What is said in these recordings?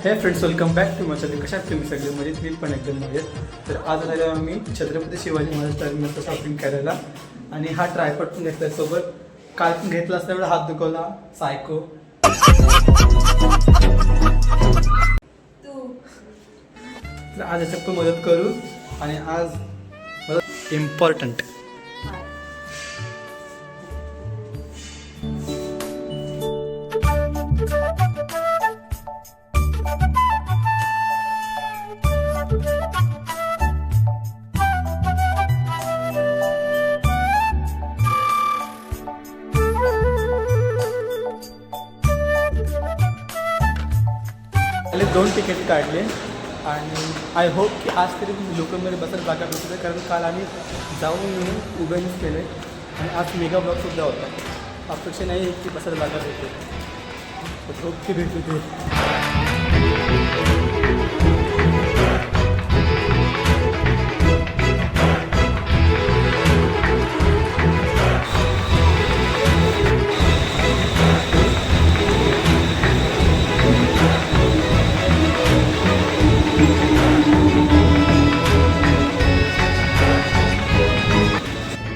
हे friends, welcome back to माझ्या कशात तुम्ही सगळे मजेत, मी पण एकदम मजेत. तर आज आलेलो आम्ही छत्रपती शिवाजी महाराज टर्मिनलचं शॉपिंग करायला आणि हा ट्रायपॉड पण घेतला सोबत. काल पण घेतला असल्यामुळे हात दुखवला सायको. तर आज याच्यात पण मदत करू आणि आज मदत इम्पॉर्टंट. दोन तिकीट काढले आणि आय होप की आज तरी लोकलमध्ये बसायला जागा भेटते, कारण काल आम्ही जाऊन येऊन उभ्यानेच केले आणि आज मेगा ब्लॉगसुद्धा होता. अपेक्षा नाही आहे की बसायला जागा भेटते, पण होप की भेटली ते.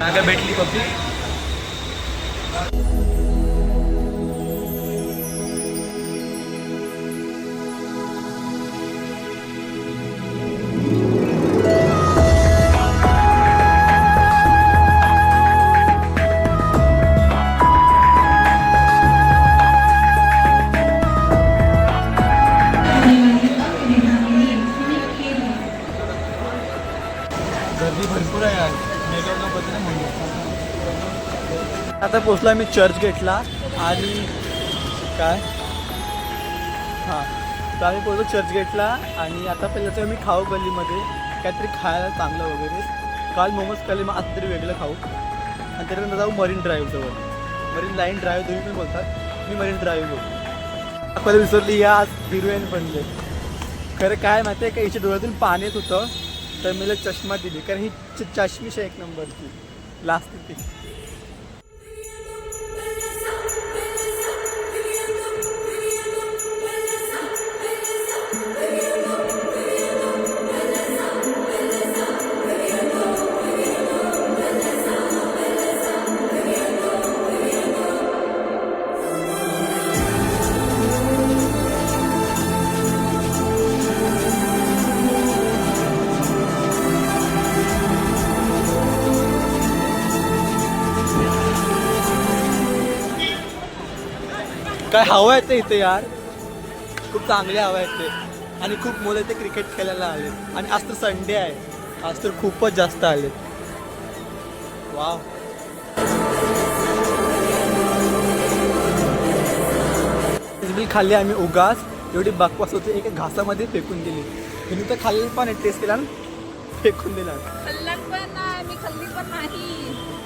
जागा भेटली पप्पी. गर्दी भरपूर आहे आज मेगाब्लॉकमध्ये म्हणून. आता पोचला मी चर्चगेटला आणि काय हां, तर आम्ही पोचलो चर्चगेटला आणि आता पहिलं तर मी खाऊ गल्लीमध्ये काहीतरी खायला चांगलं वगैरे. काल मोमोज खाल्ले, मग आता तरी वेगळं खाऊ आणि त्यानंतर जाऊ मरीन ड्राईव्हजवळ. मरीन लाईन ड्राईव्ह तुम्ही पण बोलतात, मी मरीन ड्राईव्ह बोलतो. आपल्याला विसरली या आज हिरोईन बनले. खरं काय माहिती आहे का, हिच्या डोळ्यातून पाणी येत होतं तर मला चष्मा दिली, कारण ही चष्मीश आहे एक नंबरची लास्ट ती. काय हवं आहे ते इथे यार, खूप चांगले हवं आहे ते. आणि खूप मुलं इथे क्रिकेट खेळायला आले आणि आज तर संडे आहे, आज तर खूपच जास्त आले. वाव. बिल खाल्ली आम्ही उगाच, एवढी बकवास होती एका घासामध्ये फेकून दिली. तुम्ही तर खाल्लं पण टेस्ट केला ना, फेकून दिला.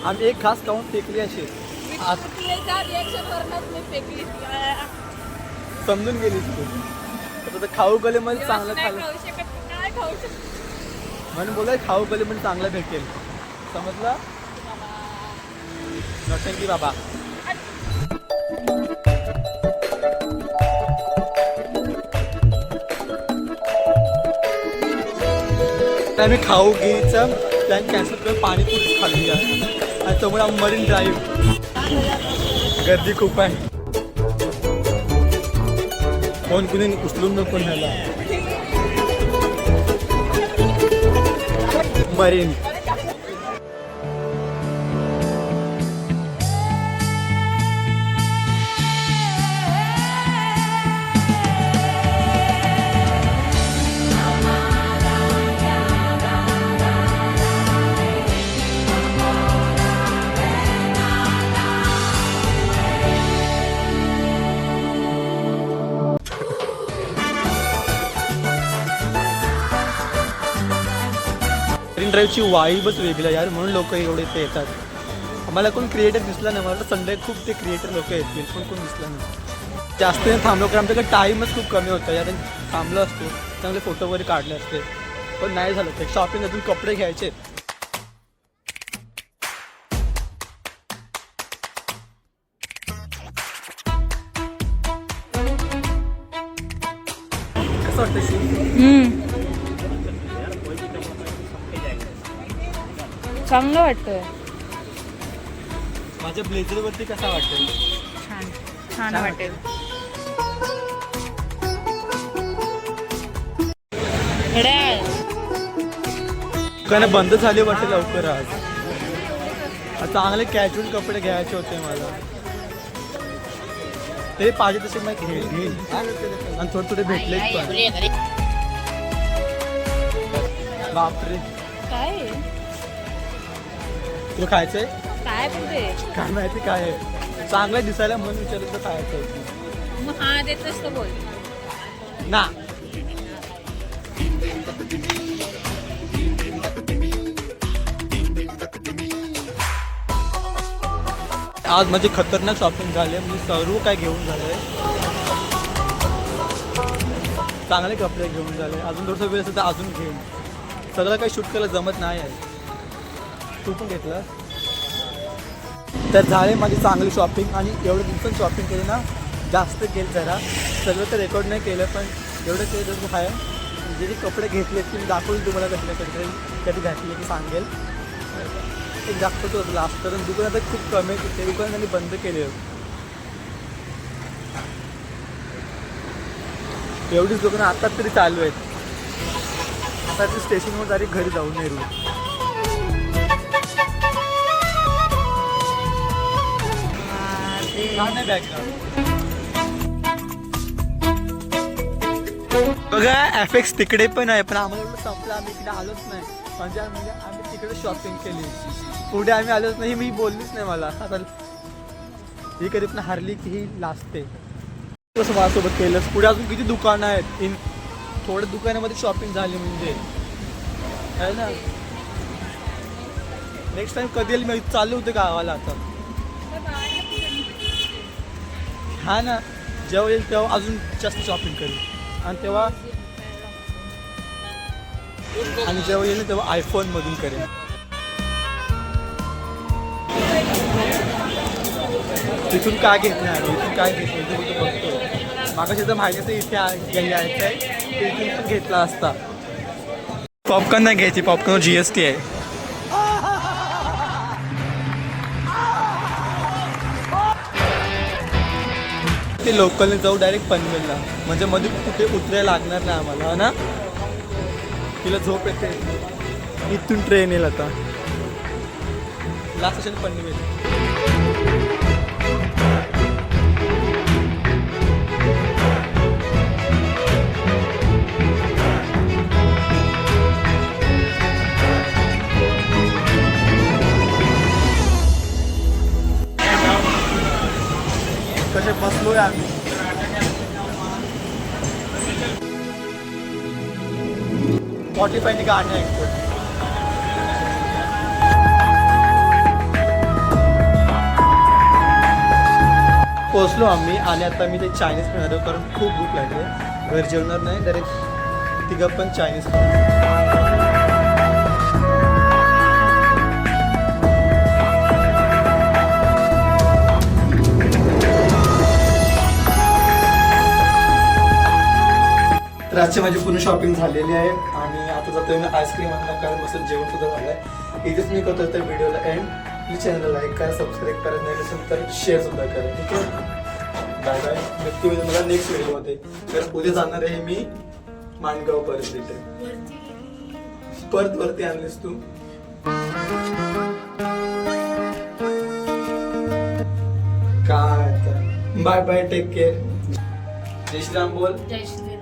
आम्ही एक घास खाऊन फेकली अशी. समजून गेली तू. खाऊ गलीमध्ये चांगलं खाल्लं म्हणून बोलाय, खाऊ गलीमध्ये चांगलं भेटेल, समजलं. नोटंकी बाबा. आम्ही खाऊ गिरीचं प्लॅन कॅन्सल करून पाणीपुरी खाल्ली आहे आणि समोर आम्ही मरीन ड्राईव्ह. गर्दी खूप आहे, कोण कुणी उचलून नको न्यायला. मरीन ड्राईव्हची वाईबच वेगळी यार, म्हणून लोक एवढे ते येतात. आम्हाला कोण क्रिएटर दिसला नाही. मला संडे खूप ते क्रिएटर लोक येतील, पण कोण दिसला नाही. जास्त थांबलो कारण आमच्याकडे टाईमच खूप कमी होता यार. थांबलो असतो चांगले फोटो वगैरे काढले असते, पण नाही झालं. ते शॉपिंग अजून कपडे घ्यायचे. कसं वाटतं शूज? चांगलं वाटतंय. माझ्या ब्लेझरवरती कसा वाटेल? छान छान वाटेल. दुकानं बंद झाली वाटते लवकर आज. चांगले कॅज्युअल कपडे घ्यायचे होते मला. ते पाहिजे तसे मग घेईन आणि थोडे थोडे भेटलेच पण. बापरे काय तुला खायचंय? काय बोलते? काय माहिती काय आहे. चांगलं दिसायला म्हणून विचारलं तर खायचं मग हा देत नसतं बोल ना. आज म्हणजे खतरनाक शॉपिंग झाले. मी सर्व काय घेऊन झालंय. चांगले कपडे घेऊन झाले. अजून थोडंसं वेळ असेल तर अजून घेईन. सगळं काही शूट करायला जमत नाही आहे. तू पण घेतलं तर झाले माझी चांगली शॉपिंग. आणि एवढं दिवसांनी शॉपिंग केली ना, जास्त केलं जरा. सगळं तर रेकॉर्ड नाही केलं पण एवढं केलं तर आहे. जे जे कपडे घेतले ते मी दाखवले तुम्हाला कसले कपडे कधी घातले की सांगेल. एक दाखवतो होतं लास्ट. कारण दुकान आता खूप कमी आहे. ते दुकान त्यांनी बंद केले. एवढीच दुकानं आता तरी चालू आहेत. आता ते स्टेशनवर डायरेक्ट घरी जाऊन नाही रू. बघा एफेक्स तिकडे पण आहे. पण आम्हाला एवढं संपलं. आम्ही इकडे आलोच नाही. म्हणजे आम्ही तिकडे शॉपिंग केली. पुढे आम्ही आलोच नाही. मी बोललीच नाही मला. आता ही कधी पण हारली की ही लाजते. कसं माझ्यासोबत केलंस. पुढे अजून किती दुकानं आहेत. थोड्या दुकानामध्ये शॉपिंग झाली म्हणजे आहे ना. नेक्स्ट टाइम कधी येईल मी चालू होते गावाला आता. हा ना. जेव्हा येईल तेव्हा अजून जास्त शॉपिंग करेल. आणि जेव्हा येईल ना तेव्हा आयफोनमधून करेन. तिथून काय घेतणार. इथून काय घेतलं ते बघतो. मागाशी तर माहिती तर इथे यायचं आहे. ते इथून पण घेतला असता. पॉपकॉर्न नाही घ्यायची. पॉपकॉर्न GST आहे. ते लोकलने जाऊ डायरेक्ट पनवेलला. म्हणजे मध्ये कुठे उतरायला लागणार नाही आम्हाला ना. तिला झोप येते. इथून ट्रेन येईल आता. Last station Panvel. कसे बसलोय आम्ही. Spotifyने गाणे ऐकतो. पोचलो आम्ही. आणि आता मी ते चायनीज खाणार आहोत कारण खूप भूक लागली. घर जेवणार नाही. डायरेक्ट तिघं पण चायनीज खाणार. तर आजची माझी पूर्ण शॉपिंग झालेली आहे. आणि आता जातोय मी आईस्क्रीम आणला कारण मस्त जेवण सुद्धा झालं आहे. इथेच मी करतो तर व्हिडिओला एंड. प्लीज चॅनलला लाईक करा, सबस्क्राईब करा, नाही असेल तर शेअर सुद्धा करा. ठीक आहे. Bye bye. नक्की म्हणजे मला नेक्स्ट व्हिडिओमध्ये. तर उद्या जाणार आहे मी माणगाव परत. परत वरती आणलीस तू. काय बाय बाय. Take care. जय श्रीराम बोल. जय श्री